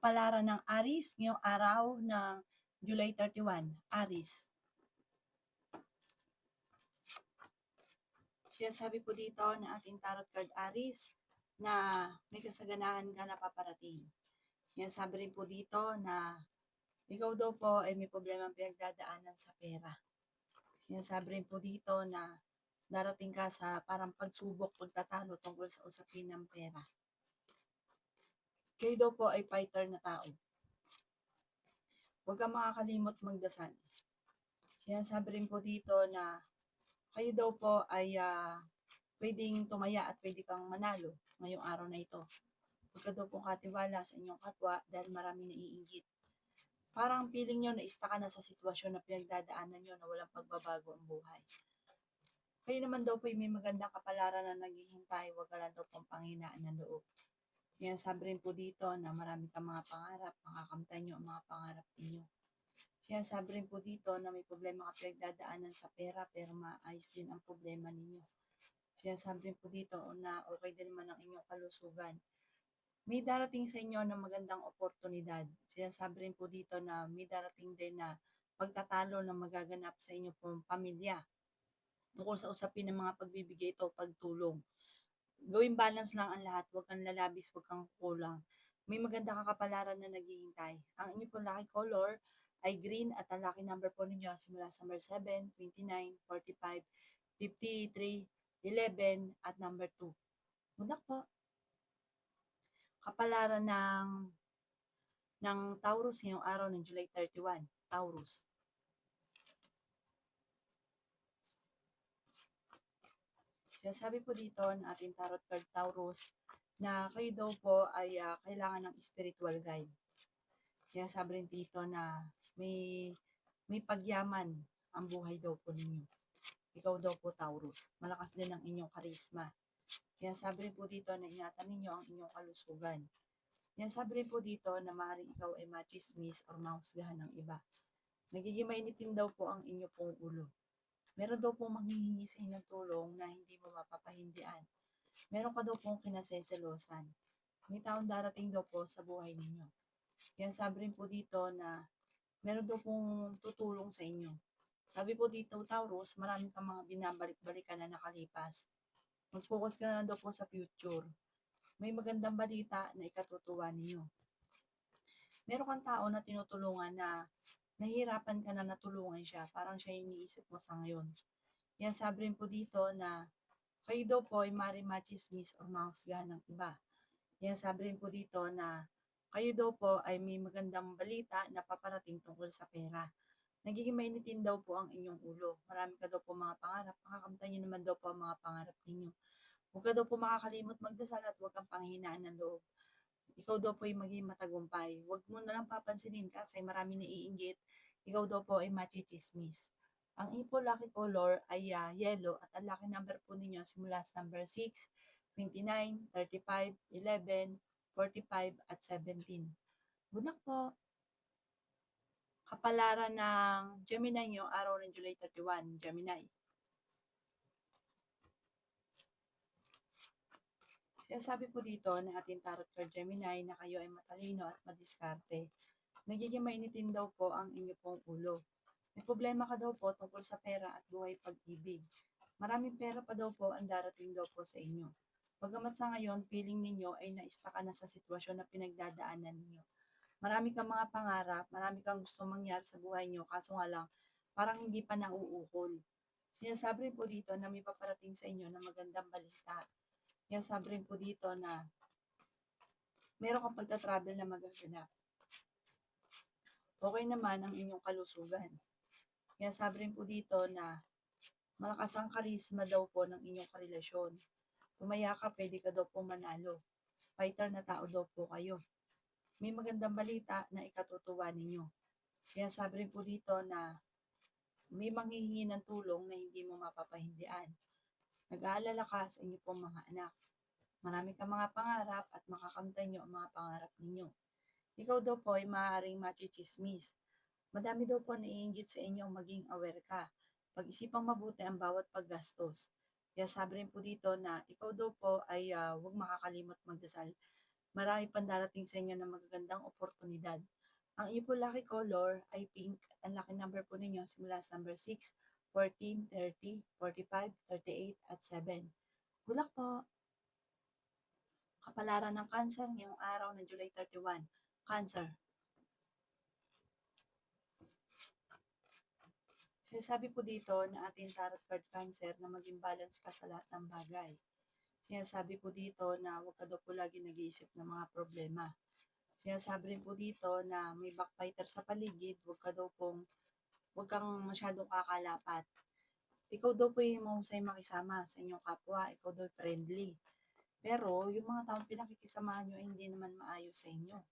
Kapalaran ng Aris ngayong araw ng July 31. Aris. Sinasabi po dito na ating tarot card Aris na may kasaganahan ka na paparating. Sinasabi rin po dito na ikaw daw po ay may problemang pinagdadaanan sa pera. Sinasabi rin po dito na darating ka sa parang pagsubok, pagtatalo tungkol sa usapin ng pera. Kayo daw po ay fighter na tao. Huwag kang makakalimot magdasal. Sinasabi rin po dito na kayo daw po ay pwedeng tumaya at pwede kang manalo ngayong araw na ito. Huwag ka daw pong katiwala sa inyong kapwa dahil maraming naiinggit. Parang feeling nyo na ka na sa sitwasyon na pinagdadaanan nyo na walang pagbabago ang buhay. Kayo naman daw po ay may magandang kapalaran na naghihintay, huwag ka lang daw pong panghinaan ng loob. Kaya sabi rin po dito na marami kang mga pangarap, makakamtan nyo ang mga pangarap ninyo. Sinasabi rin po dito na may problema ka pinagdadaanan sa pera pero maayos din ang problema ninyo. Sinasabi rin po dito na okay din naman ang inyong kalusugan. May darating sa inyo na magandang oportunidad. Sinasabi rin po dito na may darating din na pagtatalo na magaganap sa inyo pong pamilya tungkol sa usapin ng mga pagbibigay ito, pagtulong. Gawing balance lang ang lahat, huwag kang lalabis, huwag kang kulang. May maganda kakapalaran na naghihintay. Ang inyo pong lucky color ay green at ang lucky number po ninyo simula sa number 7, 29, 45, 53, 11 at number 2. Mudak po. Kapalaran ng Taurus ngayong araw ng July 31. Taurus. Sabi po dito ng ating tarot card Taurus na kayo daw po ay kailangan ng spiritual guide. Kaya sabi rin dito na may pagyaman ang buhay daw po ninyo. Ikaw daw po Taurus. Malakas din ang inyong karisma. Kaya sabi rin po dito na ingatan ninyo ang inyong kalusugan. Kaya sabi rin po dito na maaaring ikaw ay machismis or mahusgahan ng iba. Nagiging mainitin daw po ang inyo pong ulo. Meron daw pong manghihingi sa inyong tulong na hindi mo mapapahindian. Meron ka daw pong kinaseselosan. May taong darating daw po sa buhay ninyo. Kaya sabi rin po dito na meron daw pong tutulong sa inyo. Sabi po dito, Taurus, marami kang mga binabalik-balikan na nakalipas. Mag-focus ka na lang daw po sa future. May magandang balita na ikatutuwa ninyo. Meron kang tao na tinutulungan na nahihirapan ka na natulungan siya. Parang siya yung iniisip mo sa ngayon. Kaya sabi rin po dito na kayo daw po ay machismis or mahusgahan ng iba. Kaya sabi rin po dito na kayo daw po ay may magandang balita na paparating tungkol sa pera. Nagiging mainitin daw po ang inyong ulo. Marami ka daw po mga pangarap. Makakamtan nyo naman daw po ang mga pangarap ninyo. Huwag ka daw po makakalimot magdasal at huwag kang panghinaan ng loob. Ikaw daw po ay maging matagumpay. Huwag mo na lang papansinin kasi marami naiinggit. Ikaw daw po ay machismis. Ang ipo lucky color ay yellow at ang lucky number po ninyo simula sa number 6, 29, 35, 11, 45 at 17. Good luck po! Kapalaran ng Gemini ngayong araw ng July 31. Gemini. Sabi po dito na ating tarot card Gemini na kayo ay matalino at madiskarte. Nagiging mainitin daw po ang inyo pong ulo. May problema ka daw po tungkol sa pera at buhay pag-ibig. Maraming pera pa daw po ang darating daw po sa inyo. Bagamat sa ngayon, feeling ninyo ay naista ka na sa sitwasyon na pinagdadaanan ninyo. Marami kang mga pangarap, marami kang gusto mangyari sa buhay nyo, kaso nga lang, parang hindi pa nauukol. Sinasabi rin po dito na may paparating sa inyo na magandang balita. Kaya sabi rin po dito na meron kang pagta-travel na magaganap. Okay naman ang inyong kalusugan. Kaya sabi rin po dito na malakas ang karisma daw po ng inyong karelasyon. Tumaya ka, pwede ka daw po manalo. Fighter na tao daw po kayo. May magandang balita na ikatutuwa ninyo. Kaya sabi rin po dito na may manghihingi ng tulong na hindi mo mapapahindian. Nag-aalala ka sa inyo pong mga anak. Marami kang mga pangarap at makakamtan nyo ang mga pangarap ninyo. Ikaw daw po ay maaaring machismis. Madami daw po naiinggit sa inyo maging aware ka. Pag-isipang mabuti ang bawat paggastos. Kaya sabi rin po dito na ikaw daw po ay huwag makakalimot magdasal. marami pang darating sa inyo na magagandang oportunidad. Ang inyo po lucky color ay pink. Ang lucky number po ninyo simula sa number 6, 14, 30, 45, 38, at 7. Good luck po! Kapalaran ng Cancer ngayong araw ng July 31. Cancer. Sinasabi po dito na ating tarot card Cancer na maging balance ka sa lahat ng bagay. Sinasabi po dito na huwag ka daw po lagi nag-iisip ng mga problema. Sinasabi rin po dito na may backbiter sa paligid, huwag kang masyadong kakalapat. Ikaw daw po yung mahusay makisama sa inyong kapwa, ikaw daw friendly. Pero yung mga taong pinakikisamahan nyo ay hindi naman maayos sa inyo.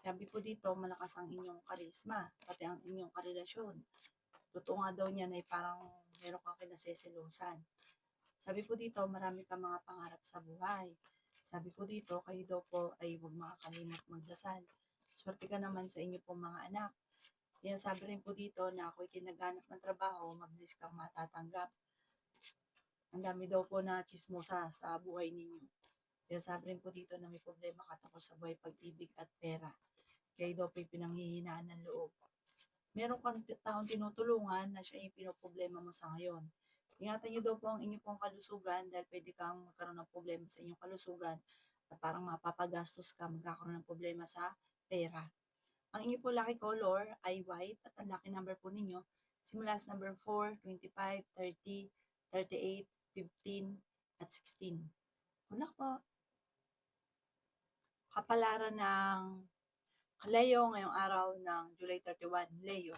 Sabi po dito, malakas ang inyong karisma, pati ang inyong karelasyon. Totoo nga daw niyan ay parang meron kang kinaseselosan. Sabi po dito, marami kang mga pangarap sa buhay. Sabi po dito, kayo daw po ay huwag makakalimot magdasal. Swerte ka naman sa inyo pong mga anak. Kaya sabi rin po dito na ako'y kinaganap ng trabaho, mabilis kang matatanggap. Ang dami daw po na chismosa sa buhay ninyo. Kaya sabi rin po dito na may problema ka tungkol sa buhay, pag-ibig at pera. Kaya daw po'y pinanghihinaan ng loob. Meron kang taong tinutulungan na siya yung pinoproblema mo sa ngayon. Ingatan niyo daw po ang inyong pong kalusugan dahil pwede kang magkaroon ng problema sa inyong kalusugan at parang mapapagastos ka, magkakaroon ng problema sa pera. Ang inyong po lucky color ay white at ang lucky number po ninyo simula sa number 4, 25, 30, 38, 15, at 16. Good luck po! Kapalaran ng Leo ngayong araw ng July 31. Leo.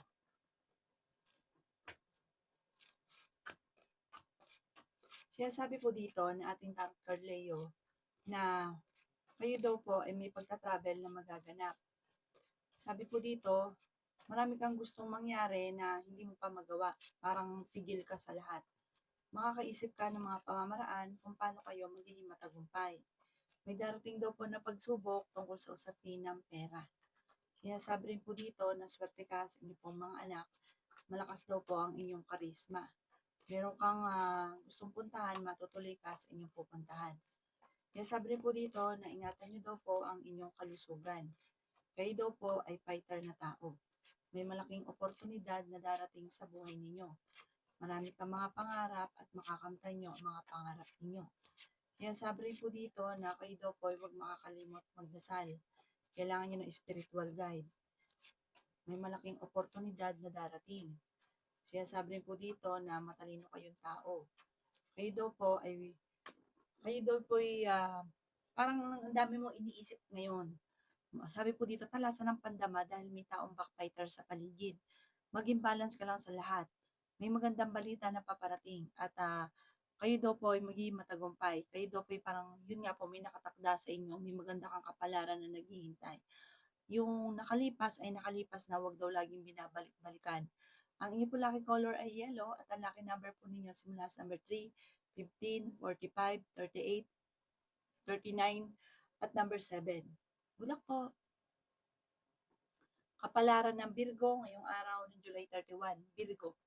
Sinasabi po dito na ating tarot card Leo na kayo daw po ay may pagta-travel na magaganap. Sabi po dito, marami kang gustong mangyari na hindi mo pa magawa. Parang pigil ka sa lahat. Makakaisip ka ng mga pamamaraan kung paano kayo magiging matagumpay. May darating daw po na pagsubok tungkol sa usapin ng pera. Sinasabi rin po dito na swerte ka sa inyong pong mga anak. Malakas daw po ang inyong karisma. Meron kang gustong puntahan, matutuloy ka sa inyong pupuntahan. Kaya sabi rin po dito na ingatan nyo daw po ang inyong kalusugan. Kayo daw po ay fighter na tao. May malaking oportunidad na darating sa buhay ninyo. Marami kang mga pangarap at makakamtan nyo ang mga pangarap ninyo. Kaya sabi rin po dito na kayo daw po ay huwag makakalimot magdasal. Kailangan nyo ng spiritual guide. May malaking oportunidad na darating. Sinasabi rin po dito na matalino kayong tao. Kayo daw po ay parang ang dami mo iniisip ngayon. Sabi po dito, talasan ng pandama dahil may taong backbiter sa paligid. Maging balance ka lang sa lahat. May magandang balita na paparating at kayo daw po ay magiging matagumpay. Kayo daw po ay parang, yun nga po, may nakatakda sa inyo. May maganda kang kapalaran na naghihintay. Yung nakalipas ay nakalipas na, wag daw laging binabalik-balikan. Ang inyo po lucky color ay yellow at ang lucky number po ninyo simula sa number 3, 15, 45, 38, 39, at number 7. Good luck po! Kapalaran ng Virgo ngayong araw ng July 31. Virgo.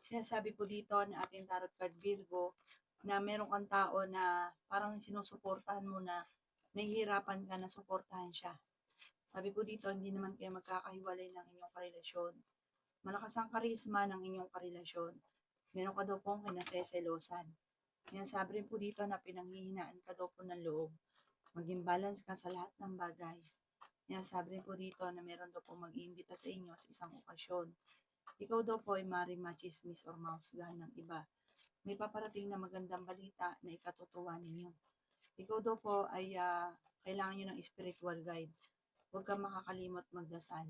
Sinasabi po dito na ating tarot card Virgo na meron kang tao na parang sinusuportahan mo na nahihirapan ka na suportahan siya. Sabi po dito, hindi naman kayo magkakahiwalay ng inyong karelasyon. Malakas ang karisma ng inyong karelasyon. Meron ka daw pong kinaseselosan. Sinasabi rin po dito na pinanghihinaan ka daw po ng loob. Maging balance ka sa lahat ng bagay. Sinasabi rin po dito na meron daw pong mag-iimbita sa inyo sa isang okasyon. Ikaw daw po ay maaaring machismis or mahusgahan ng iba. May paparating na magandang balita na ikatutuwa ninyo. Ikaw daw po ay kailangan nyo ng spiritual guide. Huwag kang makakalimot magdasal.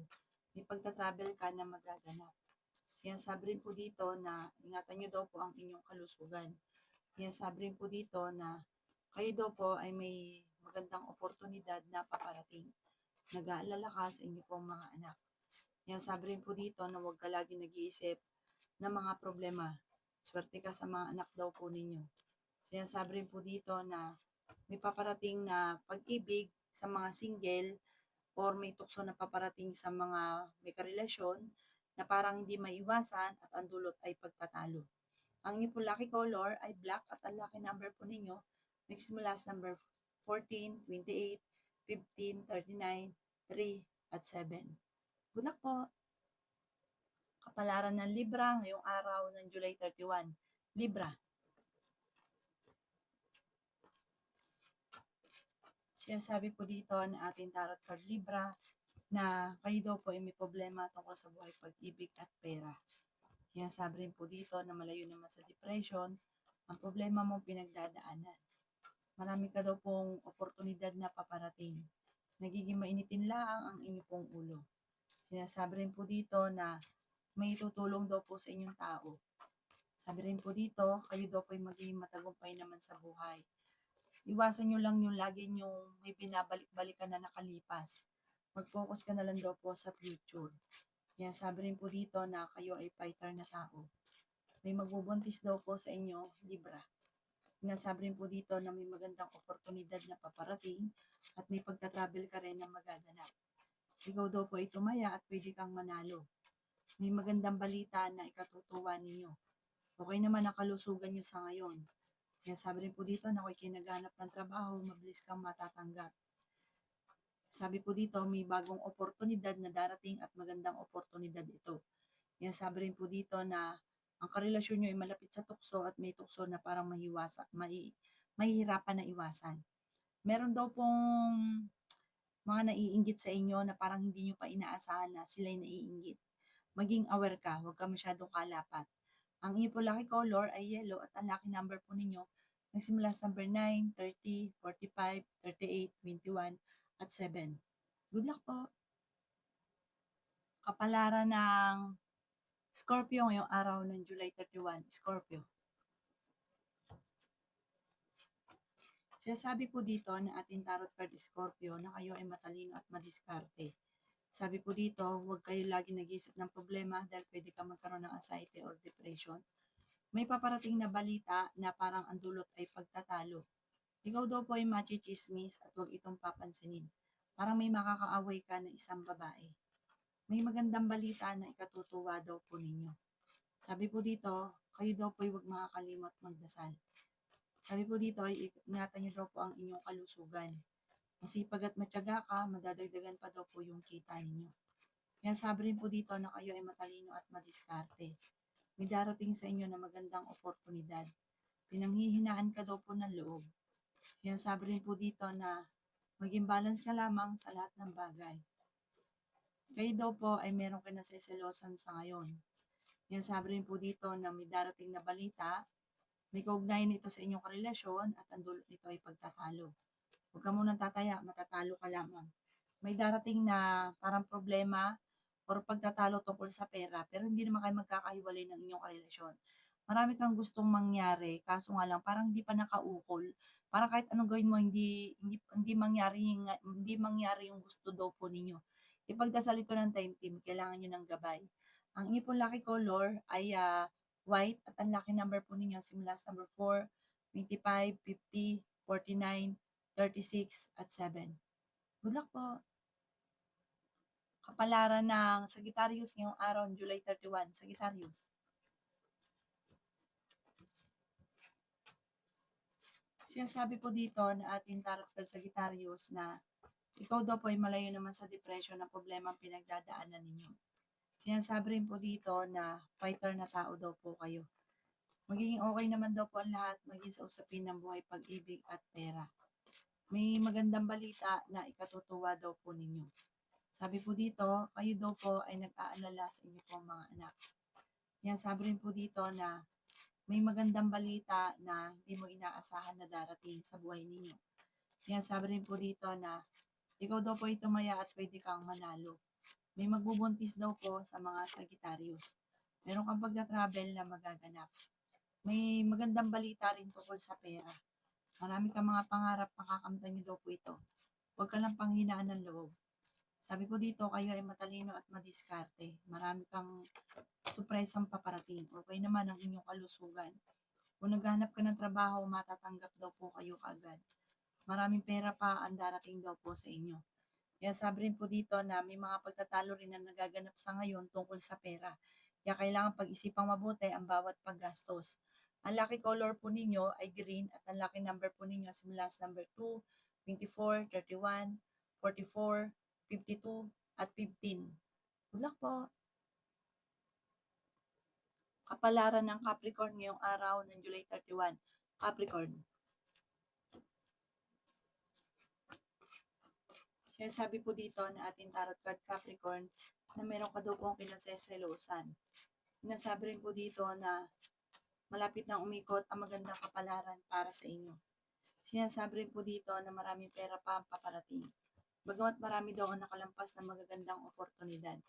May pagta-travel ka na magaganap. Kaya sabi rin po dito na ingatan nyo daw po ang inyong kalusugan. Kaya sabi rin po dito na kayo daw po ay may magandang oportunidad na paparating. Nag-aalala ka sa inyong pong mga anak. Kaya sabi rin po dito na huwag ka lagi nag-iisip ng mga problema. Swerte ka sa mga anak daw po ninyo. Kaya sabi rin po dito na may paparating na pag-ibig sa mga single or may tukso na paparating sa mga may karelasyon na parang hindi maiwasan at ang dulot ay pagtatalo. Ang inyong po lucky color ay black at ang lucky number po ninyo Nagsimula sa number 14, 28, 15, 39, 3, at 7. Good luck po! Kapalaran ng Libra ngayong araw ng July 31. Libra. Sinasabi po dito ng ating tarot card Libra na kayo daw po ay may problema tungkol sa buhay, pag-ibig at pera. Sinasabi rin po dito na malayo naman sa depression ang problema mong pinagdadaanan. Marami ka daw pong oportunidad na paparating. Nagiging mainitin lang ang inyong pong ulo. Sinasabi rin po dito na may tutulong daw po sa inyong tao. Sabi rin po dito, kayo daw po ay magiging matagumpay naman sa buhay. Iwasan nyo lang yung lagi yung may binabalik-balikan na nakalipas. Mag-focus ka na lang daw po sa future. Kaya sabi rin po dito na kayo ay fighter na tao. May magbubuntis daw po sa inyo, Libra. Sinasabi rin po dito na may magandang oportunidad na paparating at may pagta-travel ka rin na magaganap. Ikaw daw po ay tumaya at pwede kang manalo. May magandang balita na ikatutuwa ninyo. Okay naman ang kalusugan nyo sa ngayon. Kaya sabi rin po dito na kung kinaganap ng trabaho, mabilis kang matatanggap. Sabi po dito, may bagong oportunidad na darating at magandang oportunidad ito. Kaya sabi rin po dito na ang karelasyon nyo ay malapit sa tukso at may tukso na parang mahihirapan na iwasan. Meron daw pong mga naiinggit sa inyo na parang hindi nyo pa inaasahan na sila ay naiinggit. Maging aware ka, huwag ka masyadong kalapat. Ang inyo po lucky color ay yellow at ang lucky number po ninyo nagsimula sa number 9, 30, 45, 38, 21, at 7. Good luck po! Kapalaran ng Scorpio ngayong araw ng July 31. Scorpio. Sinasabi po dito na ating tarot card Scorpio na kayo ay matalino at madiskarte. Sabi po dito, huwag kayo lagi nag-iisip ng problema dahil pwede ka magkaroon ng anxiety or depression. May paparating na balita na parang ang dulot ay pagtatalo. Ikaw daw po ay machichismis at huwag itong papansinin. Parang may makakaaway ka na isang babae. May magandang balita na ikatutuwa daw po ninyo. Sabi po dito, kayo daw po ay huwag makakalimot magdasal. Sabi po dito ay ingatan niyo daw po ang inyong kalusugan. Masipag at matyaga ka, madadagdagan pa daw po yung kita ninyo. Kaya sabi rin po dito na kayo ay matalino at madiskarte. May darating sa inyo na magandang oportunidad. Pinanghihinaan ka daw po ng loob. Kaya sabi rin po dito na maging balance ka lamang sa lahat ng bagay. Kayo daw po ay meron ka na seselosan sa ngayon. Kaya sabi rin po dito na may darating na balita, may kaugnayan ito sa inyong karelasyon at ang dulot nito ay pagtatalo. Huwag ka munang tataya, matatalo ka lamang. May darating na parang problema or pagtatalo tungkol sa pera, pero hindi naman kayo magkakahiwalay ng inyong karelasyon. Marami kang gustong mangyari, kaso nga lang parang hindi pa nakaukol. Parang kahit anong gawin mo, hindi mangyari yung gusto daw po ninyo. Ipagdasal ito ng time team, kailangan nyo ng gabay. Ang inyo pong lucky color ay white at ang lucky number po ninyo simula sa number 4, 25, 50, 49, 36, at 7. Good luck po! Kapalaran ng Sagittarius ngayong araw, July 31. Sagittarius. Sinasabi po dito na ating tarot card Sagittarius na ikaw daw po ay malayo naman sa depression na problema ang pinagdadaanan ninyo. Sinasabi rin po dito na fighter na tao daw po kayo. Magiging okay naman daw po ang lahat, maging sa usapin ng buhay, pag-ibig at pera. May magandang balita na ikatutuwa daw po ninyo. Sabi po dito, kayo daw po ay nag-aalala sa inyo pong mga anak. Yan, sabi rin po dito na may magandang balita na hindi mo inaasahan na darating sa buhay ninyo. Yan, sabi rin po dito na ikaw daw po ay tumaya at pwede kang manalo. May magbubuntis daw po sa mga Sagittarius. Meron kang pagka-travel na magaganap. May magandang balita rin tungkol sa pera. Marami kang mga pangarap, makakamtan niyo daw po ito. Huwag ka lang panghinaan ng loob. Sabi po dito, kayo ay matalino at madiskarte. Marami kang surpresang paparating. Okay naman ang inyong kalusugan. Kung naghahanap ka ng trabaho, matatanggap daw po kayo kaagad. Maraming pera pa ang darating daw po sa inyo. Kaya sabi rin po dito na may mga pagtatalo rin na nagaganap sa ngayon tungkol sa pera. Kaya kailangan pag-isipang mabuti ang bawat paggastos. Ang lucky color po ninyo ay green at ang lucky number po ninyo simula sa number 2, 24, 31, 44, 52, at 15. Good luck po! Kapalaran ng Capricorn ngayong araw ng July 31. Capricorn. Sinasabi po dito na ating tarot card Capricorn na meron ka daw pong kinaseselosan. Sinasabi rin po dito na malapit nang umikot ang magandang kapalaran para sa inyo. Sinasabi rin po dito na maraming pera pa ang paparating. Bagamat marami daw ang nakalampas na magagandang oportunidad.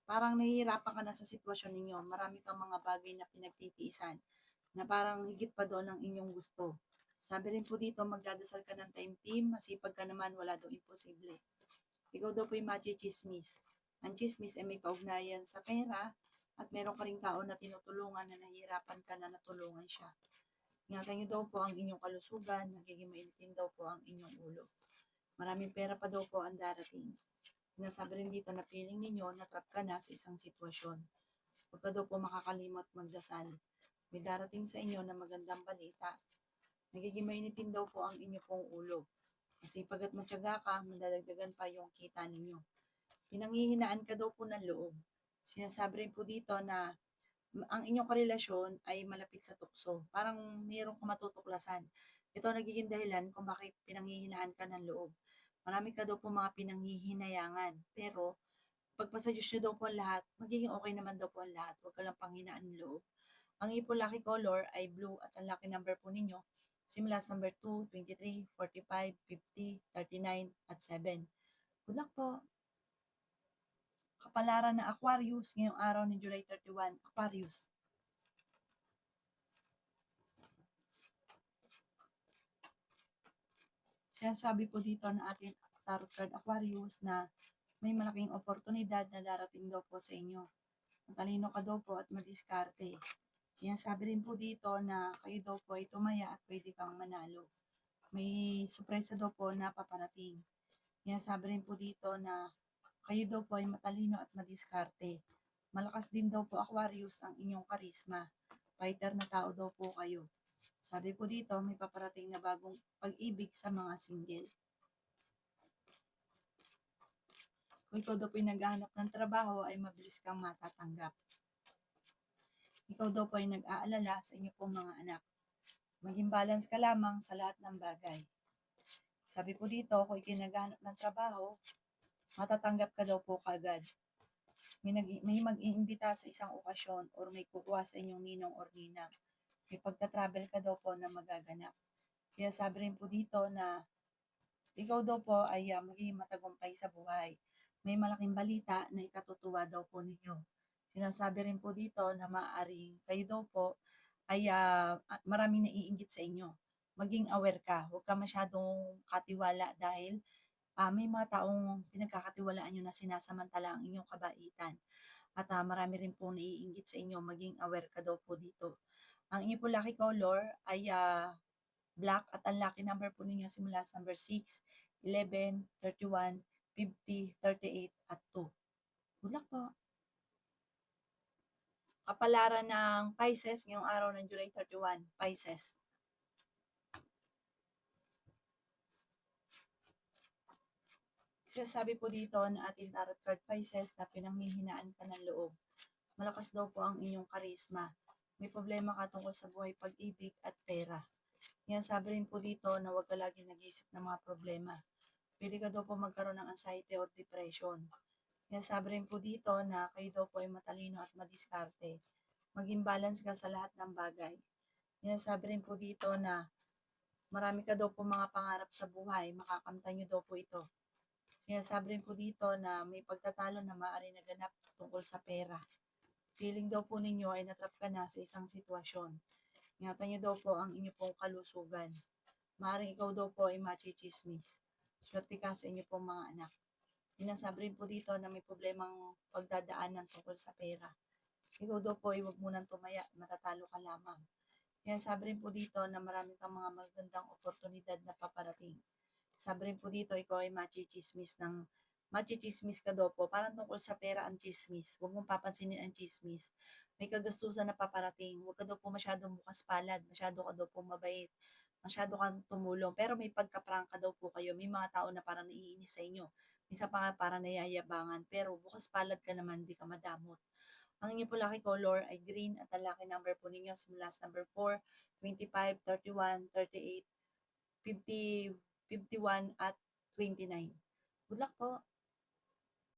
Parang nahihirapan ka na sa sitwasyon ninyo. Marami kang mga bagay na pinagtitiisan na parang higit pa doon ang inyong gusto. Sabi rin po dito, magdadasal ka ng time team, masipag ka naman, wala daw imposible. Ikaw daw po yung machichismis. Ang chismis ay may kaugnayan sa pera at meron ka rin tao na tinutulungan na nahihirapan ka na natulungan siya. Ingatan niyo daw po ang inyong kalusugan, nagiging mainitin daw po ang inyong ulo. Maraming pera pa daw po ang darating. Sinasabi rin dito na feeling ninyo na trap ka na sa isang sitwasyon. Huwag ka daw po makakalimot magdasal. May darating sa inyo na magandang balita. Nagiging mainitin daw po ang inyo pong ulo. Kasi pagkat matyaga ka, madadagdagan pa yung kita ninyo. Pinanghihinaan ka daw po ng loob. Sinasabi rin po dito na ang inyong karelasyon ay malapit sa tukso. Parang mayroong ka matutuklasan. Ito nagiging dahilan kung bakit pinanghihinaan ka ng loob. Marami ka daw po mga pinanghihinayangan. Pero, pagpasa Diyos nyo daw po ang lahat, magiging okay naman daw po ang lahat. Huwag ka lang panghinaan ng loob. Ang inyong lucky color ay blue at ang lucky number po ninyo simula sa number 2, 23, 45, 50, 39, at 7. Good luck po! Kapalaran ng Aquarius ngayong araw ng July 31. Aquarius. Sinasabi po dito ng ating tarot card Aquarius na may malaking oportunidad na darating daw po sa inyo. Matalino ka daw po at madiskarte. Sinasabi rin po dito na kayo daw po ay tumaya at pwede kang manalo. May sorpresa daw po na paparating. Sinasabi rin po dito na kayo daw po ay matalino at madiskarte. Malakas din daw po Aquarius ang inyong karisma. Fighter na tao daw po kayo. Sabi po dito, may paparating na bagong pag-ibig sa mga single. Kung ikaw daw po ay naghahanap ng trabaho, ay mabilis kang matatanggap. Ikaw daw po ay nag-aalala sa inyo pong mga anak. Maging balance ka lamang sa lahat ng bagay. Sabi po dito, kung ikay naghahanap ng trabaho, matatanggap ka daw po kagad. May mag-iimbita sa isang okasyon or may kukuha sa inyong ninong or ninang. May pagta-travel ka daw po na magaganap. Kaya sabi rin po dito na ikaw daw po ay magiging matagumpay sa buhay. May malaking balita na ikatutuwa daw po ninyo. Sinasabi rin po dito na maaaring kayo daw po ay maraming naiinggit sa inyo. Maging aware ka. Huwag ka masyadong katiwala dahil may mga taong pinagkakatiwalaan nyo na sinasamantala ang inyong kabaitan. At marami rin po naiinggit sa inyo. Maging aware ka daw po dito. Ang inyong po lucky color ay black at ang lucky number po ninyo simula sa number 6, 11, 31, 50, 38, at 2. Good luck po! Kapalaran ng Pisces ngayong araw ng July 31. Pisces. Sinasabi po dito na ating tarot card Pisces na pinanghihinaan ka ng loob. Malakas daw po ang inyong karisma. May problema ka tungkol sa buhay, pag-ibig at pera. Yan sabi rin po dito na huwag ka lagi nag-iisip ng mga problema. Pwede ka daw po magkaroon ng anxiety or depression. Yan sabi rin po dito na kayo daw po ay matalino at madiskarte. Maging balance ka sa lahat ng bagay. Yan sabi rin po dito na marami ka daw po mga pangarap sa buhay, makakamtan nyo daw po ito. Sinasabi rin po dito na may pagtatalo na maaari naganap tungkol sa pera. Feeling daw po ninyo ay natrap ka na sa isang sitwasyon. Ingatan nyo daw po ang inyo pong kalusugan. Maaaring ikaw daw po ay machichismis. Swerte ka sa inyo pong mga anak. Sinasabi rin po dito na may problemang pagdadaanan tungkol sa pera. Ikaw daw po ay huwag munang tumaya, matatalo ka lamang. Kaya sabi rin po dito na marami kang mga magandang oportunidad na paparating. Sabi rin po dito, ikaw ay machichismis ka daw po. Parang tungkol sa pera ang chismis. Huwag mong papansinin ang chismis. may kagastusan na paparating. Huwag ka daw po masyadong bukas palad, masyado ka daw po mabait, masyado kang tumulong. Pero may pagka-prangka daw po kayo. May mga tao na parang naiinis sa inyo. Minsan pa nga parang nayayabangan. Pero bukas palad ka naman, di ka madamot. Ang inyong po lucky color ay green at ang lucky number po ninyo simula sa number 4, 25, 31, 38, 50, 51 at 29. Good luck po!